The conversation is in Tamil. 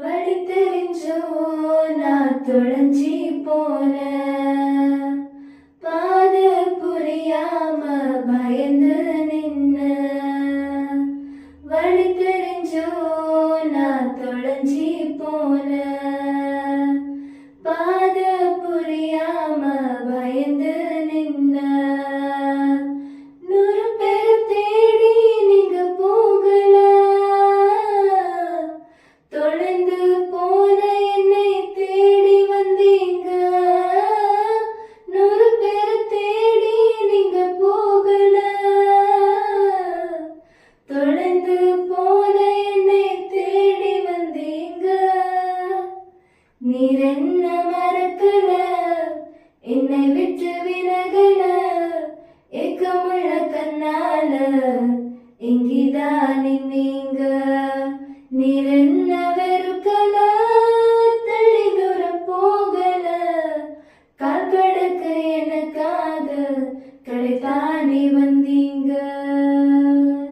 வழி தெரிஞ்சோ நான் தொலைஞ்சி போன பாத புரியாம பயந்து நின்ன வழி தெரிஞ்சோ நான் தொலைஞ்சி போன பாத புரியாம பயந்து நின்ன நூறு பேர் தேடி நீங்க போகல தொலைந்து போன என்னை தேடி வந்தீங்க நூறு பேர் தேடி நீங்க போகல தொலைந்து போன என்னை தேடி வந்தீங்க நீர் என்ன மறக்கல என்னை விட்டு விலகல ஏக்கமுள்ள கண்ணால எங்கிதான் நீங்க நீர் என்ன வெறுக்கல தள்ளி தூரம் போகல கால் கடக்க எனக்காக கடை தாண்டி வந்தீங்க